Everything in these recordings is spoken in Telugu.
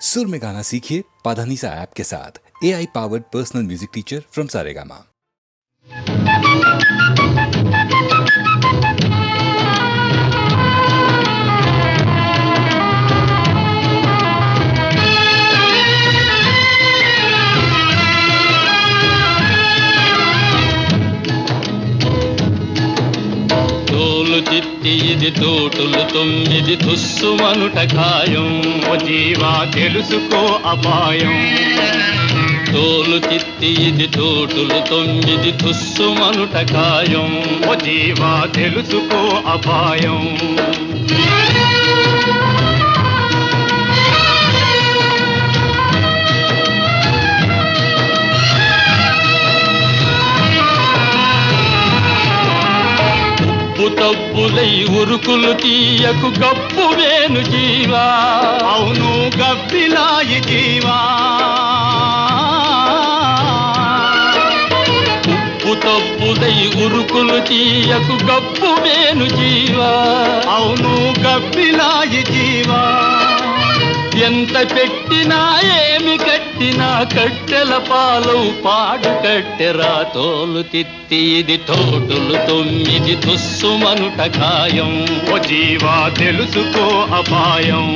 सुर में गाना सीखिए पाधानीसा ऐप के साथ। AI powered personal music teacher from Saregama. చిత్తి ఇది తోటులు తొమ్మిది తుస్సుమనుట ఖాయం. ఓ జీవా తెలుసుకో అపాయం. తోలు చిత్తి ఇది తోటులు తొమ్మిది తుస్సుమనుట ఖాయం. ఓ జీవా తెలుసుకో అపాయం. తబ్బులై ఉరుకులు తీయకు గప్పు వేను జీవా. అవును గబ్బిలాయి జీవా. ఉప్పు తబ్బులై ఉరుకులు తీయకు గప్పు వేను జీవా. అవును గబ్బిలాయి జీవా. ఎంత పెట్టినా ఏమి కట్టినా కట్టెల పాలు పాడు కట్టెరా. తోలు తిత్తి ఇది తోటులు తొమ్మిది తుస్సుమనుట ఖాయం. ఓ జీవా తెలుసుకో అపాయం.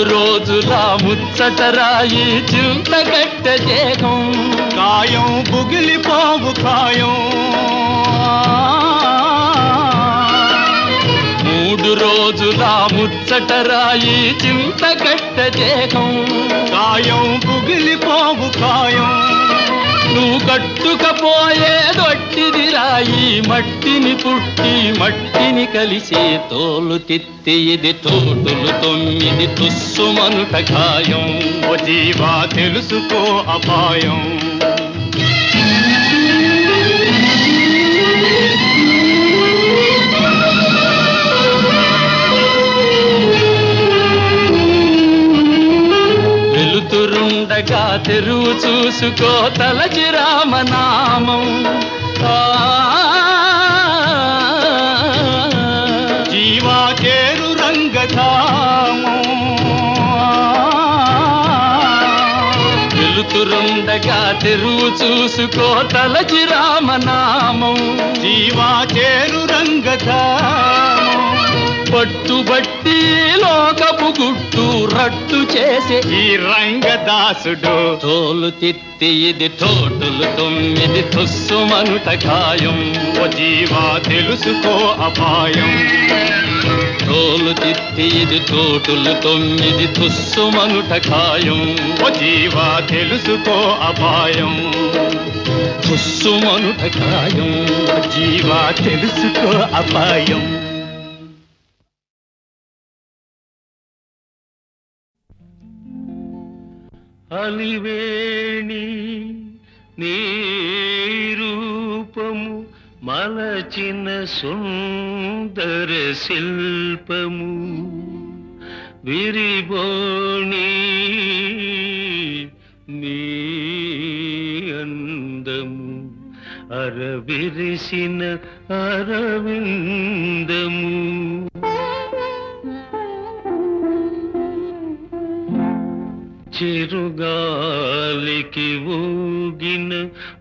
రోజుల ముచ్చటరాయి చింత కట్ట దేహం. కాయం బుగిలిపోవు ఖాయం. 3 రోజుల ముచ్చటరాయి చింత కట్ట దేహం. కాయం బుగిలిపోవు ఖాయం. నువ్వు కట్టుకపోయేదొట్టిది రాయి. మట్టిని పుట్టి మట్టిని కలిసే తోలు తిత్తి ఇది తోటులు తొమ్మిది తుస్సుమనుట ఖాయం. ఓ జీవా తెలుసుకో అపాయం. వెలుతురుండగా తెరువు చూసుకో తలచి రామనామం. జీవా చేరు రంగధామం. వెలుతురుండగా తెరువు చూసుకో తలచి రామనామం. జీవా చేరు రంగధామం. పట్టుబట్టి లోకపు గుట్టు రట్టు చేసే ఈ రంగదాసుడు. తోలు తిత్తి ఇది తోటులు తొమ్మిది తుస్సుమనుట ఖాయం. ఓ జీవా తెలుసుకో అపాయం. తోలు తిత్తి ఇది తోటులు తొమ్మిది తుస్సుమనుట ఖాయం. ఓ జీవా తెలుసుకో అపాయం. తుస్సుమనుట ఖాయం. ఓ జీవా తెలుసుకో అపాయం. అలివేణి నీ రూపము మలచిన సుందర శిల్పము. విరిబోణి నీ అందము అరవిరిసిన అరవిందము. చిరుగాలికి ఊగిన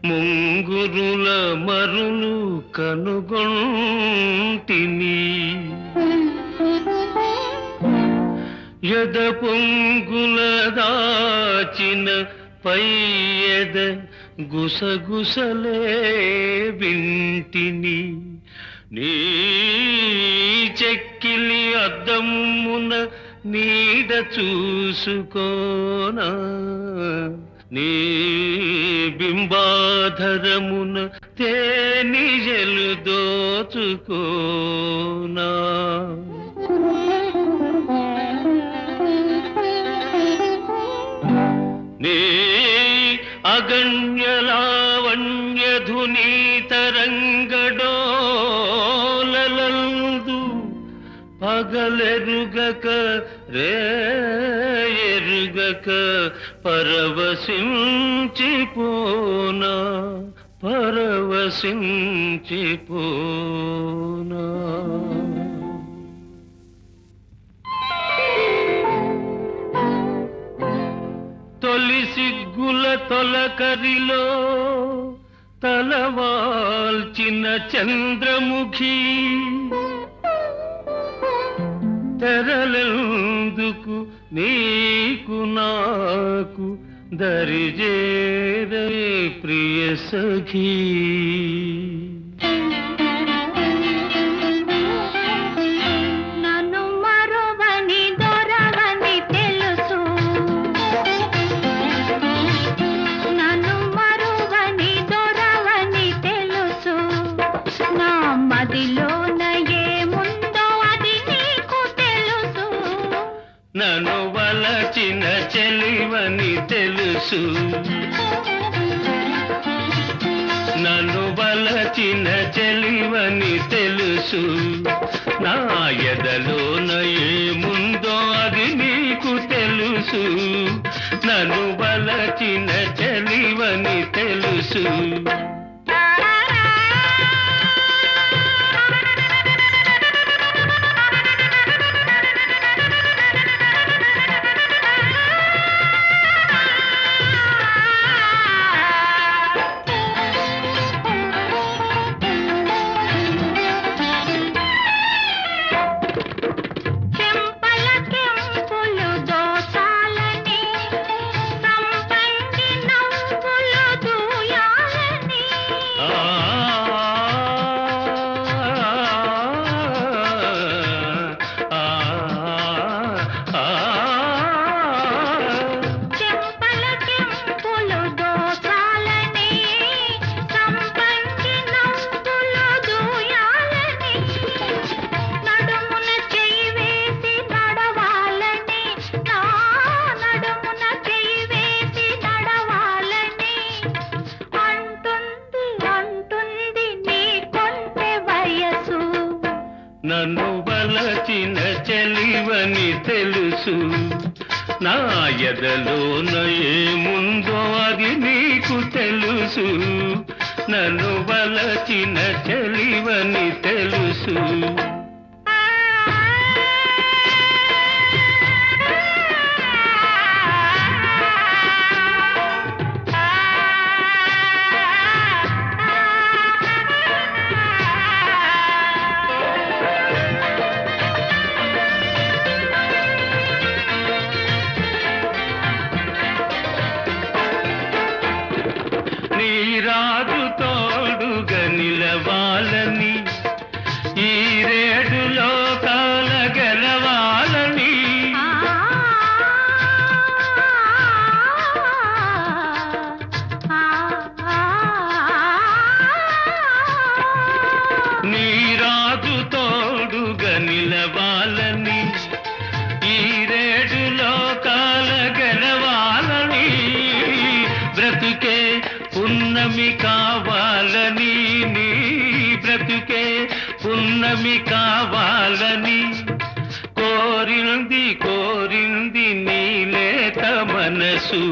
ముంగురుల మరులు కనుగొంటిని. ఎద పొంగుల దాచిన పైయద గుసగుసలే వింటిని. నీ చెక్కిలి అద్దమున నీడ చూసుకోనా. నీ బింబాధరమున తేనిజలు దోచుకోనా. నీ అగణ్యలావణ్యధుని తరంగడోలలందు పగలెరుగక రే ఎరుగక పరవశించిపోనా పరవశించిపోనా తొలి సిగ్గుల తొలకరిలో తలవాల్చిన చంద్రముఖి తెరలెందుకు నీకు నాకు దరిజేరే ప్రియ సఖీ నన్ను మరువని దొరవని తెలుసు నన్ను మరువని దొరవని తెలుసు నా మదిలోన ఏముందో అది నీకు తెలుసు నన్ను వలచిన చెలివని తెలుసు నన్ను వలచిన చెలివని తెలుసు నా ఎదలోన ఏముందో అది నీకు తెలుసు నన్ను వలచిన చెలివని తెలుసు నన్ను వలచిన చెలివని తెలుసు నా ఎదలోన ఏముందో అది నీకు తెలుసు నన్ను వలచిన చెలివని తెలుసు రాజు తోడుగా నిలవాలని ఈ రేడు లోకాల గెలవాలని నీ రాజు తోడుగా నిలవాలని ఈ రేడు లోకాల గెలవాలని బ్రతుకే పున్నమి కావాలని నీ బ్రతుకే పున్నమి కావాలని కోరింది కోరింది నీలేత మనసు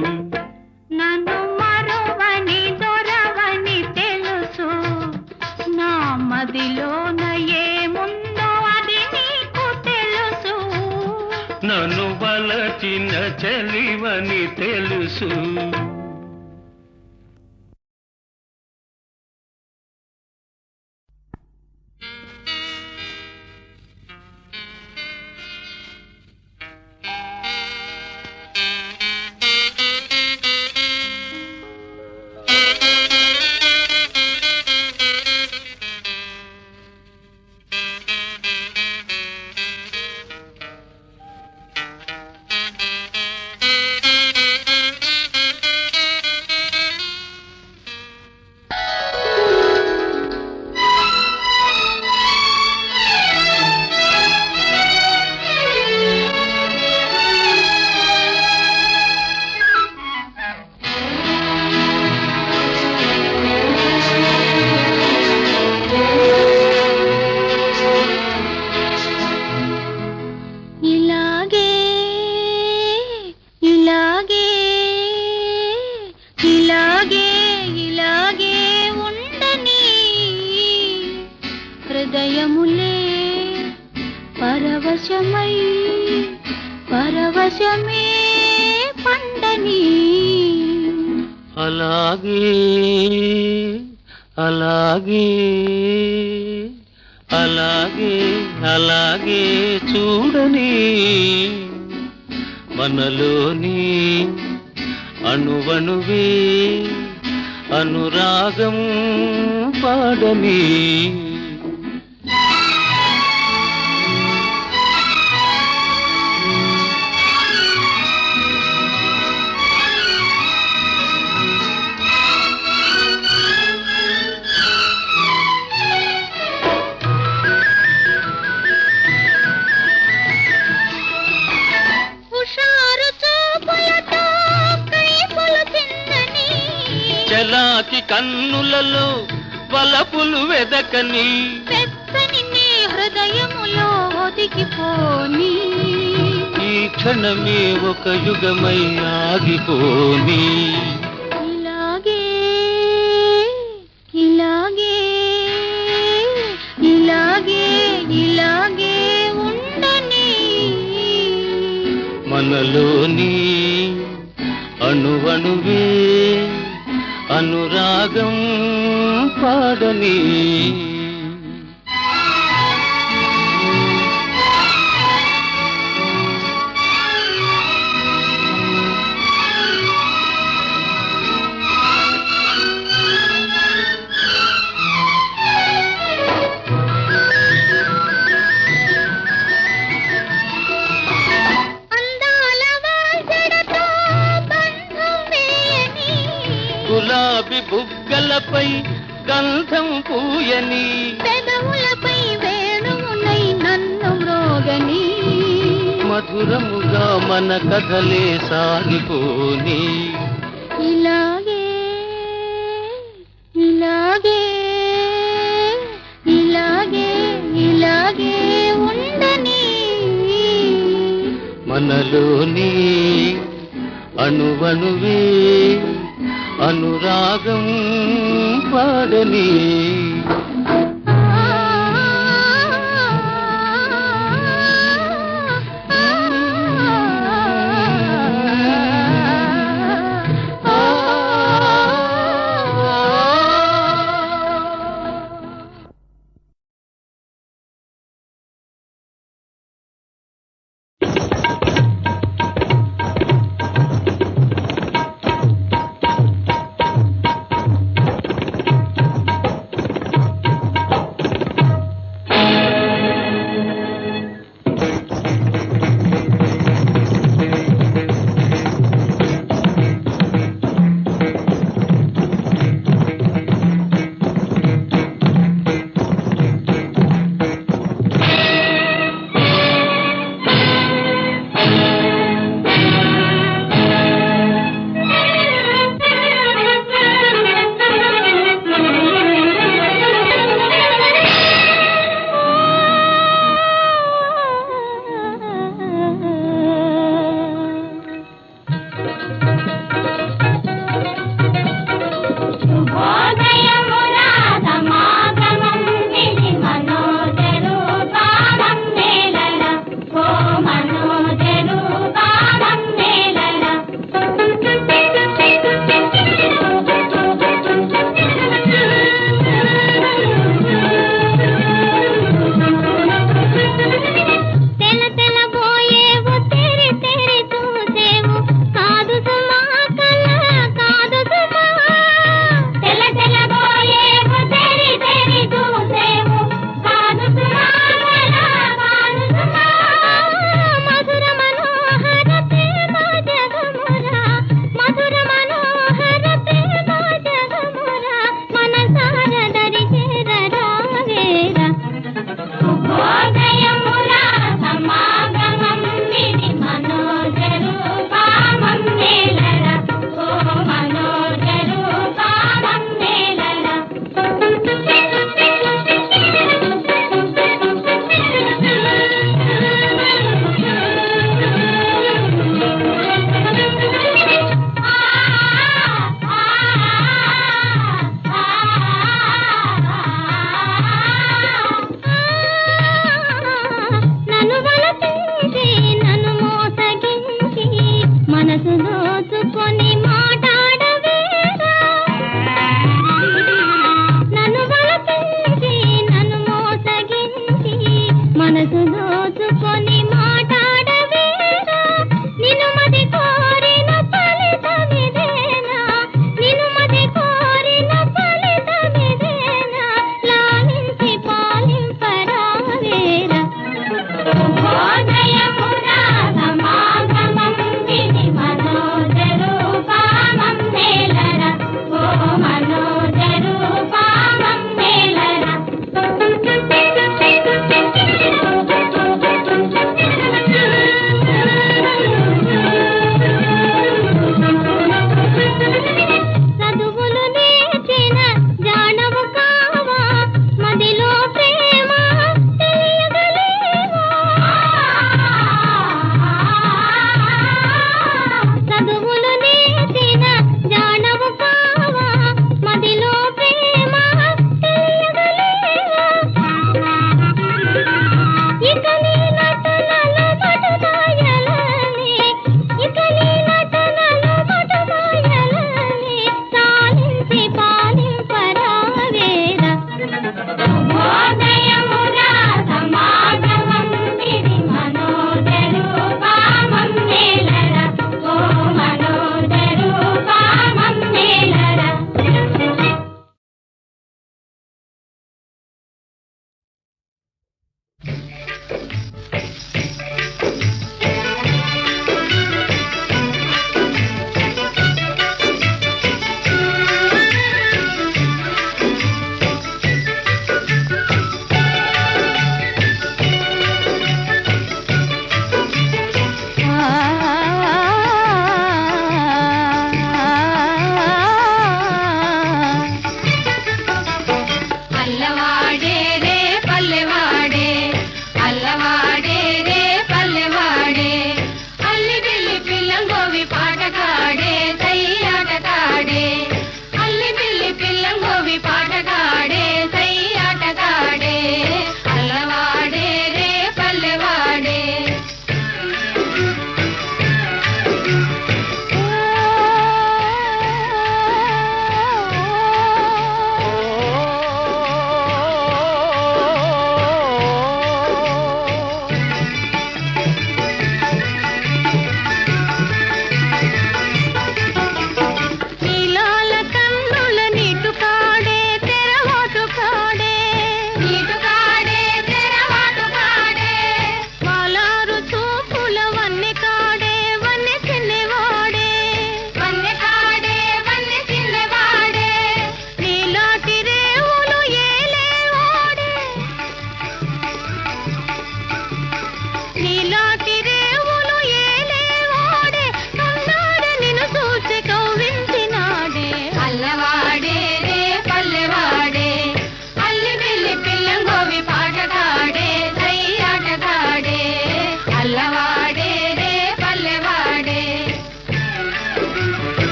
నన్ను మరువని దొరవని తెలుసు నా మదిలోన ఏముందో అది నీకు తెలుసు నన్ను వలచిన చెలివని తెలుసు ఇలాగే ఇలాగే ఉండని హృదయములే పరవశమై పరవశమే పండని అలాగే అలాగే అలాగే అలాగే చూడని మనలోని అణువణువే అనురాగం పాడని చలాకి కన్నులలో వలపులు వెదకని పెద్దని నీ హృదయములో ఒదిగిపోని ఈ క్షణమే ఒక యుగమై ఆగిపోని ఇలాగే ఇలాగే ఇలాగే ఇలాగే ఉండని మనలోని అణువణువే అనురాగం పాడని గులాబీ బుగ్గలపై గంధం పూయని పెదవులపై వేణువునై నన్ను మ్రోగని మధురముగా మన కథలే సాగిపోని ఇలాగే ఇలాగే ఇలాగే ఇలాగే ఉండని మనలోని అణువణువే అనురాగం పాడని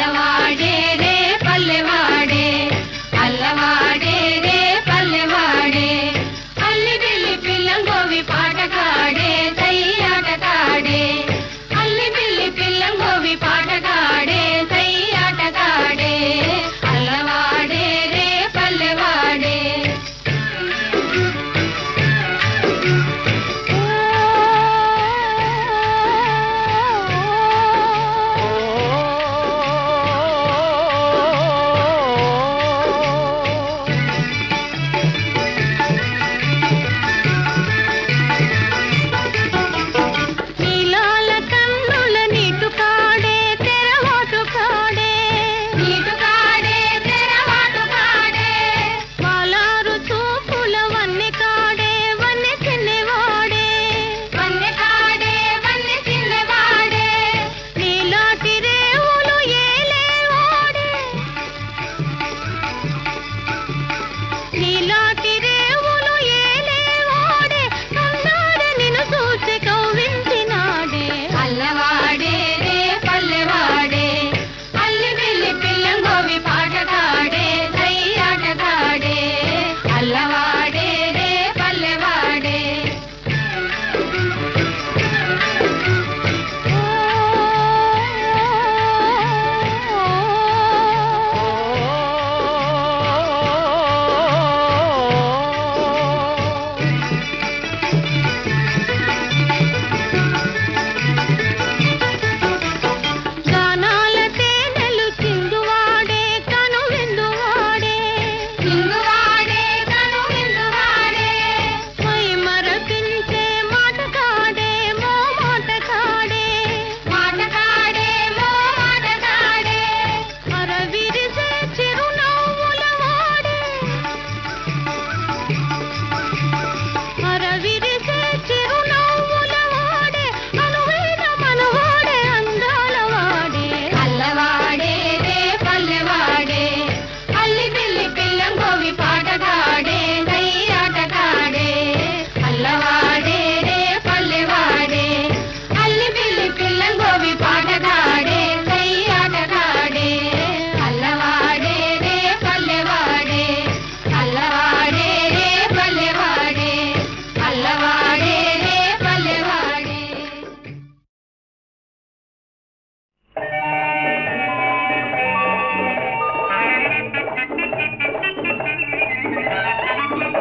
అల్లవాడే రే పల్లెవాడే అల్లవాడే రే పల్లెవాడే అల్లి బిల్లి పిల్లంగోవి పాటకాడే సయ్యాటకాడే అల్లి బిల్లి పిల్లంగోవి పాటకాడే సయ్యాటకాడే అల్లవాడే రే పల్లెవాడే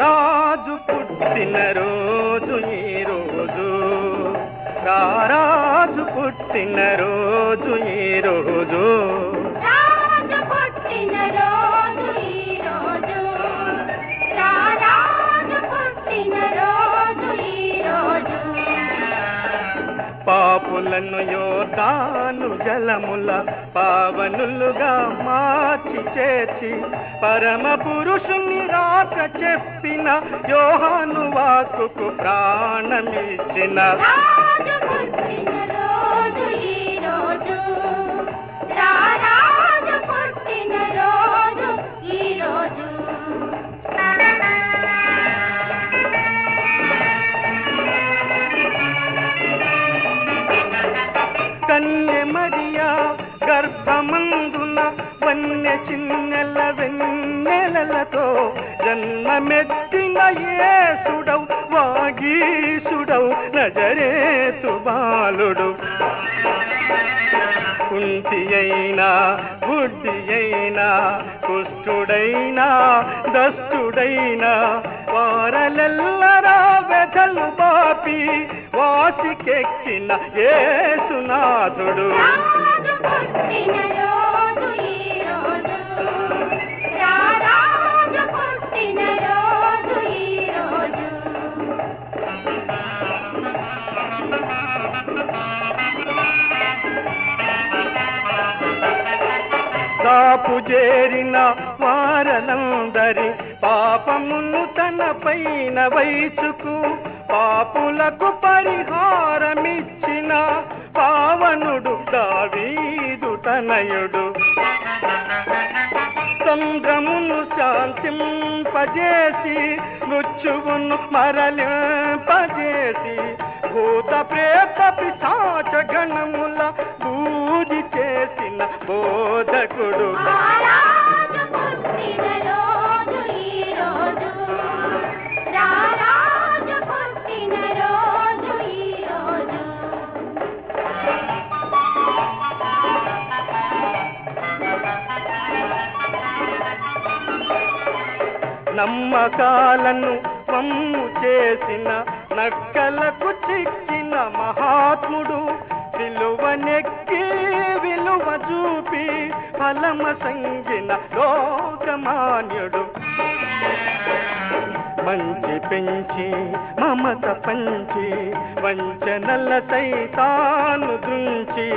రారాజు పుట్టిన రోజు ఈ రోజు రాజు పుట్టిన రోజు ఈ రోజు రాజు పుట్టిన రోజు ఈ రోజు పాపులను యోర్దాను జలముల పావనులుగా మార్చి చేర్చి పరమ పురుషుని రాక చెప్పిన యోహాను వాక్కుకు ప్రాణమిచ్చిన రాజు పుట్టిన రోజు ఈ రోజు రాజు పుట్టిన రోజు ఈ రోజు కన్య మరియా గర్భమందున వన్య చిన్నెల వెన్నెలలతో జన్మమెత్తిన యేసుడౌ వాగీసుడౌ నజరేతు బాలుడు కుంటి అయినా బుద్ధి అయినా కుష్ఠుడైనా దస్తుడైనా వారలెల్లరా వెధలు బాపి వాసికెక్కిన యేసునాథుడు రాజు పుట్టిన రోజు ఈ రోజు రాజు పుట్టిన రోజు ఈ రోజు దాపు చేరిన వారలందరి పాపమును తన పైన వైచుకు పాపులకు పరిహారమిచ్చిన పావనుడు దావీదు తనయుడు సంద్రమును శాంతింపజేసి మృత్యువును మరలింపజేసి భూత ప్రేత పిశాచ గణముల బూది చేసిన బోధకుడు. ఆ రాజు పుట్టిన రోజు ఈ రోజు, రారాజు పుట్టిన రోజు ఈ రోజు. నమ్మకాలను వమ్ము చేసిన నక్కలకు చిక్కిన మహాత్ముడు, విలువనెక్కి విలువ చూపి ఫలమ సంగిన లోకమాన్యుడు. మంచి పెంచి మమత పంచి వంచనల సైతాను దృంచి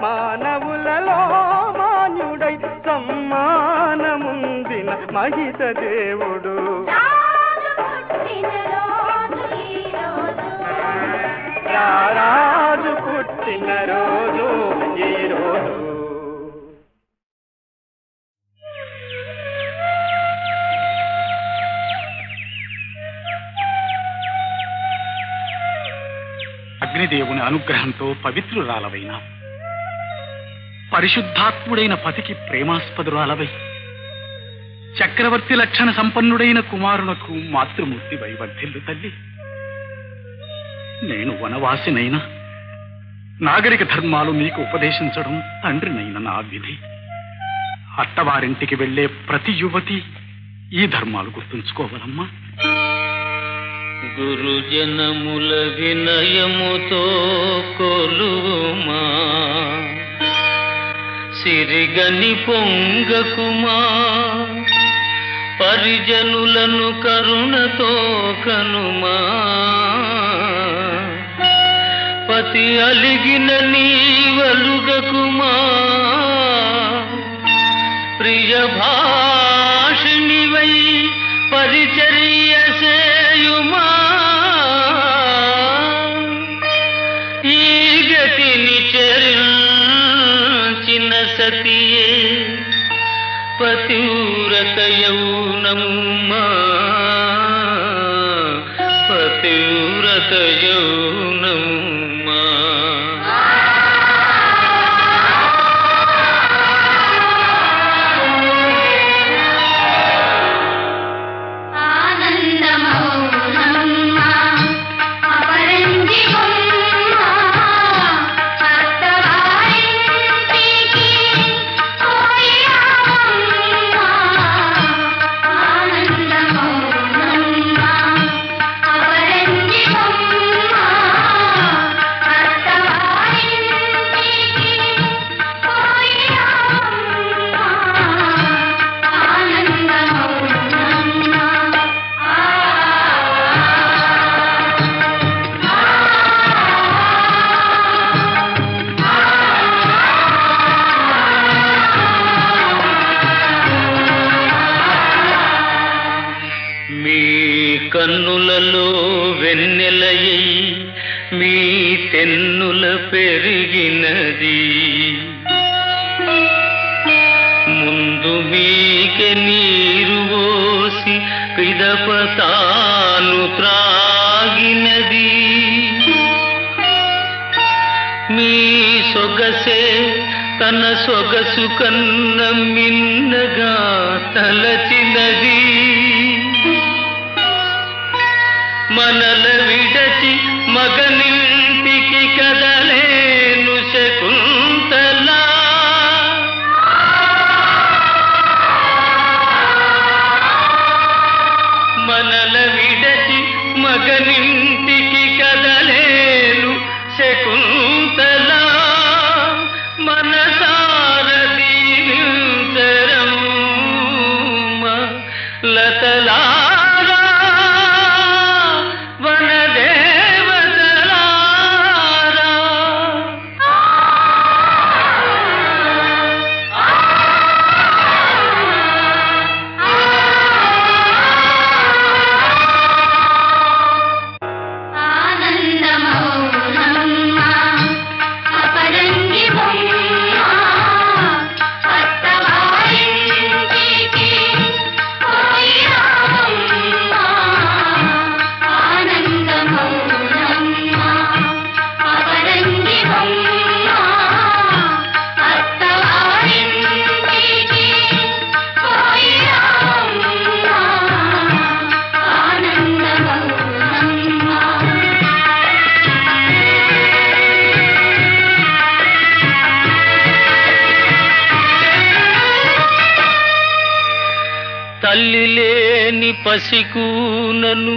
మానవులలో మాన్యుడై సమ్మానముందిన మహిత దేవుడు. రాజు పుట్టిన రోజు ఈ రోజు, రారాజు పుట్టిన రోజు ఈ రోజు. అగ్నిదేవుని అనుగ్రహంతో పవిత్రురాలవైన పరిశుద్ధాత్ముడైన పతికి ప్రేమాస్పదురాలవై చక్రవర్తి లక్షణ సంపన్నుడైన కుమారునకు మాతృమూర్తి వైవర్ధిల్లు తల్లి. నేను వనవాసినైనా నాగరిక ధర్మాలు మీకు ఉపదేశించడం తండ్రినైన నా విధి. అత్తవారింటికి వెళ్లే ప్రతి యువతి ఈ ధర్మాలు గుర్తుంచుకోవాలమ్మా. గురుజనముల వినయముతో కొలుమా, సిరిగని పొంగకుమా, పరిజనులను కరుణతో కనుమా. పతి అలిగిన నీవలుగకుమా, ప్రియ భాషిణివై పరిచర్య సేయుమా. ఈ గతిని చరించిన సతియే పతివ్రత యౌనమ్మా, పతివ్రత యౌనమ్మా. ఆనందమౌనమ్మా అపరంజి బొమ్మ, అత్తవారింటికి పోయావమ్మ. ఆనందమౌనమ్మా అపరంజి బొమ్మ, అత్తవారింటికి పోయావమ్మ. ఆనందమౌనమ్మా మీ కన్నులలో వెన్నెలయై మీ తెన్నుల పెరిగినది. ముందు మీకే నీరు పోసి పిదప తాను త్రాగినది. మీ సొగసే తన సొగసు కన్న మిన్నగా తలచినది. మనల విడచి మగనింటికి కదలేను శకుంతలా. మనల విడచి మగనింటికి కదలేను శకుంతలా. మనసార దీవించరమ్మ లతలారా, వనదేవతలారా. తల్లి లేని పసికూనను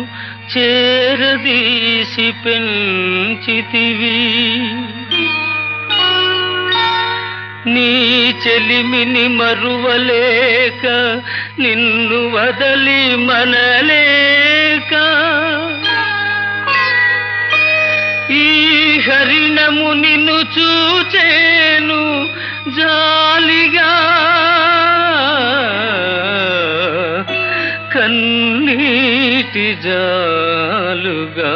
చేరదీసి పెంచితివి. నీ చెలిమిని మరువలేక నిన్ను వదలి మనలేక ఈ హరిణము నిన్ను చూచేను జాలిగా, కన్నీటి జాలుగా.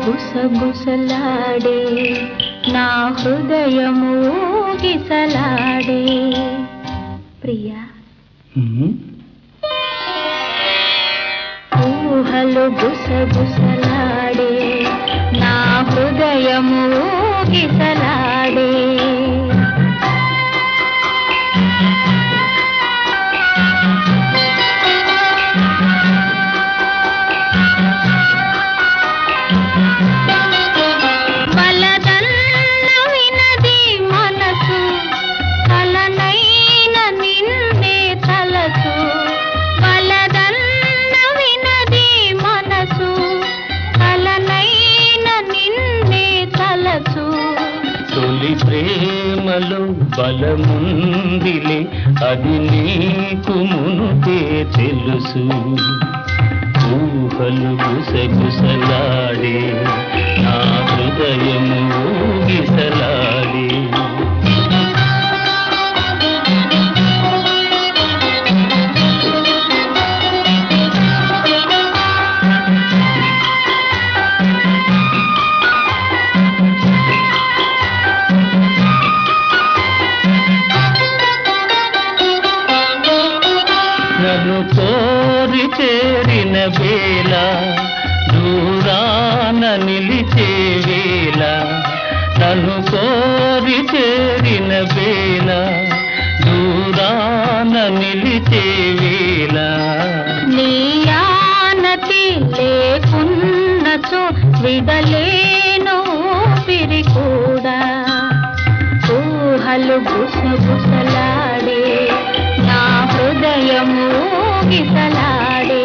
గుసగుసలాడే నా హృదయము గిసలాడే. ప్రియా ఊహలు గుసగుసలాడే నా హృదయము గిసలాడే. ప్రేమలో బలముందిలే అది నీకు మునుపే తెలుసు. ఊహలు గుసగుసలాడే నా హృదయము ఊగిసలాడే. నన్ను కోరి చేరిన వేళ దూరాన నిలిచే వేళ, నన్ను కోరి చేరిన వేళ దూరాన నిలిచే వేళ. నీ ఆనతి లేకున్నచో విడలేను గుసగుసలాడే నా హృదయము గిసలాడే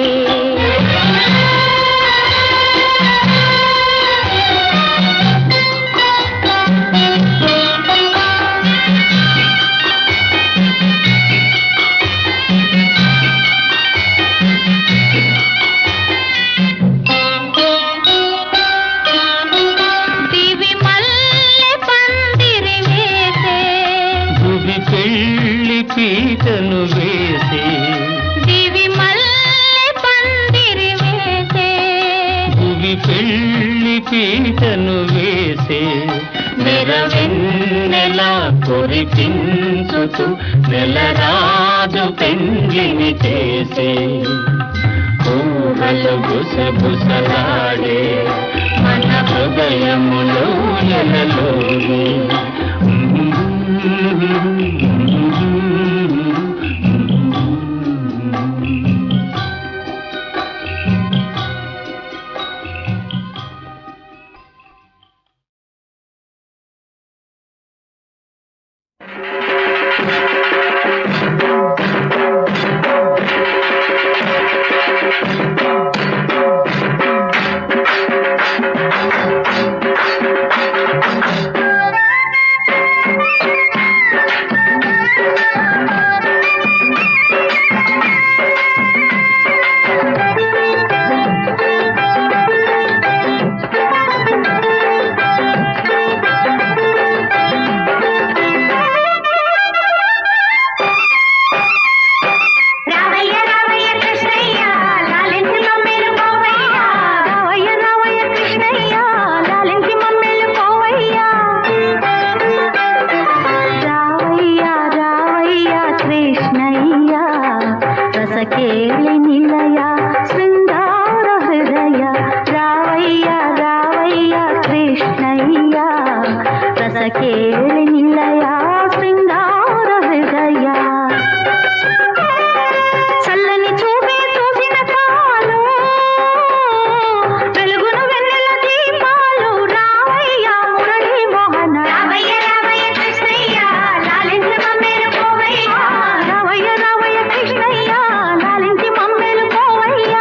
దివి మల్లె పందిరి వేసే భువి పెళ్లి పీటను వేసి దివి మల్లె పందిరి వేసే భువి పెళ్లి పీటను వేసి నెరవెన్నెలా కురిపించుతూ నెలరాజు పెండ్లిని చేసి ఊహలు గుసగుసలాడే మన హృదయములో ఎలలోని రావయ్య రావయ్య కృష్ణయ్య లాలించి మమ్మేలు పోవయ్య రావయ్య రావయ్య కృష్ణయ్య లాలించి మమ్మేలు పోవయ్య రావయ్య రావయ్య కృష్ణయ్య రసకేళి నిలయ శృంగార హృదయ రావయ్య రావయ్య కృష్ణయ్య రసకేళి నిలయ శృంగార హృదయ చల్లని చూపే చూసిన కాలు వెలుగును వెన్నెల దీపాలు రావయ్య మురళీ మోహన రావయ్య రావయ్య కృష్ణయ్య లాలించి మమ్మేలు పోవయ్య రావయ్య రావయ్య కృష్ణయ్య లాలించి మమ్మేలు పోవయ్య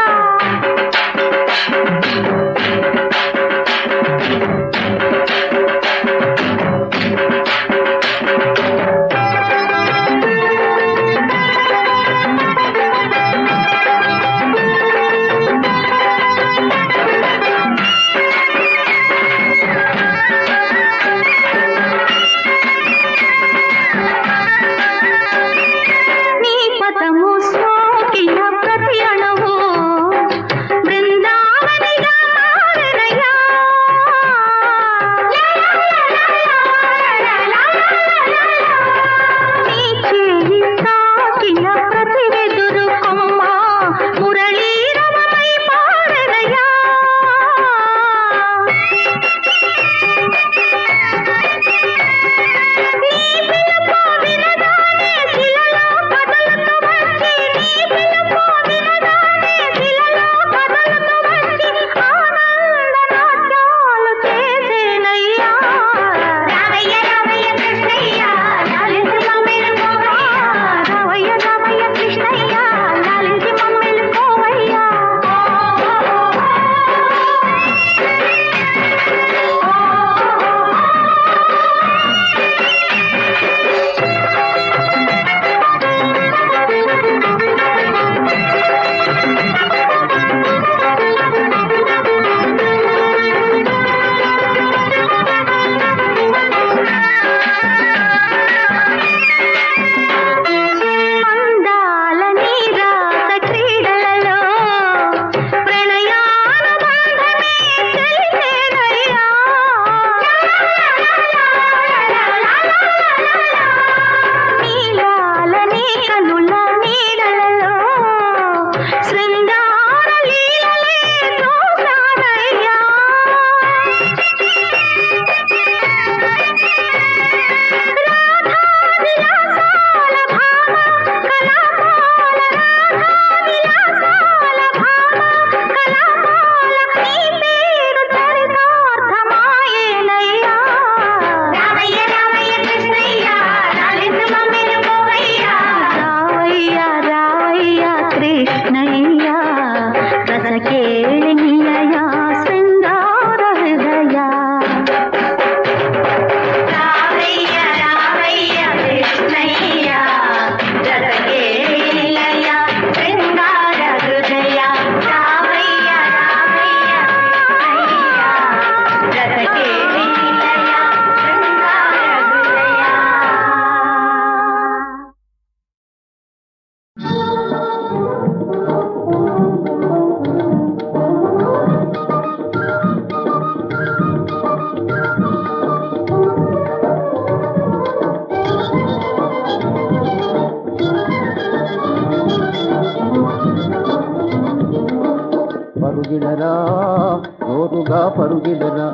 పరుగిడరా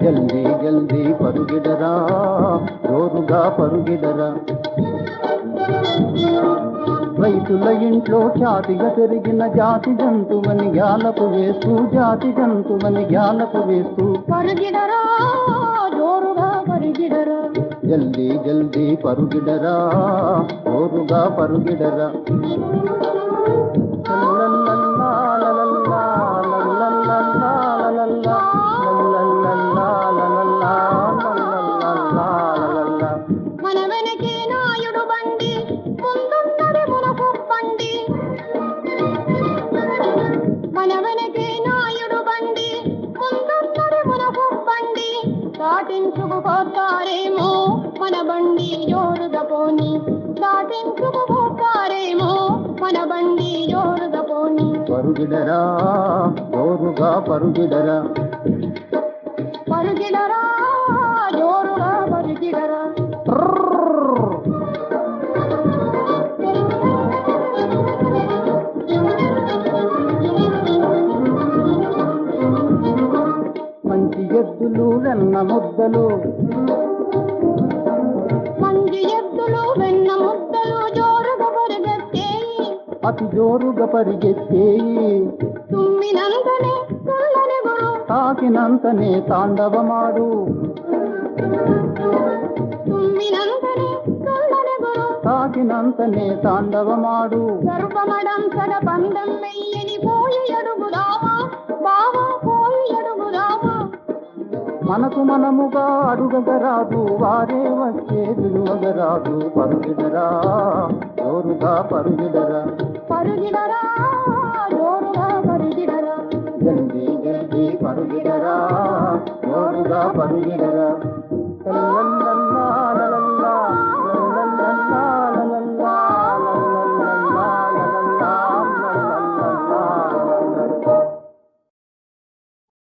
జల్దీ జల్దీ పరుగిడరా జోరుగా పరుగిడరా రైతుల ఇంట్లో ఛాతిగా పెరిగిన జాతి జంతువని జ్ఞానపు వేస్తూ జాతి జంతువని జ్ఞానపు వేస్తూ పరుగిడరా జోరుగా పరుగిడరా జల్దీ జల్దీ పరుగిడరా జోరుగా పరుగిడరా లల్లల్లా, లల్లల్లా, లల్లల్లా, లల్లల్లా, లల్లల్లా, లల్లల్లా, లల్లల్లా, లల్లల్లా. మన వెనకే నాయుడు బండి ముందున్నది మునకు బండి మన వెనకే నాయుడు బండి ముందున్నది మునకు బండి దాటించుకుపోతారేమో మన బండి జోరుగా పోని దాటించుకుపోతారేమో మన బండి జోరుగా పోని పరుగిడరా జోరుగా పరుగిడరా పరుగిడరా జోరుగా పరుగిడరా మంచి ఎద్దులు వెన్న ముద్దలు మంచి ఎద్దులు వెన్న ముద్దలు జోరుగా పరుగెత్తేయి అతి జోరుగా పరిగెత్తేయి తుమ్మినంతనే తుల్లని గురు తాకినంతనే తాండవమాడు తుమ్మినంతనే తుల్లని గురు తాకినంతనే తాండవమాడు గర్భమడం సగ పందం వెయ్యని పోయి అడుగుదామా బావా పోయి అడుగుదామా మనకు మనముగా అడుగగరాదు వారే వచ్చే విలువగరాదు పరుగిడరా జోరుగా పరుగిడరా పరుగిడరా జోరుగా పరుగిడరా జల్దీ జల్దీ పరుగిడరా జోరుగా పరుగిడరా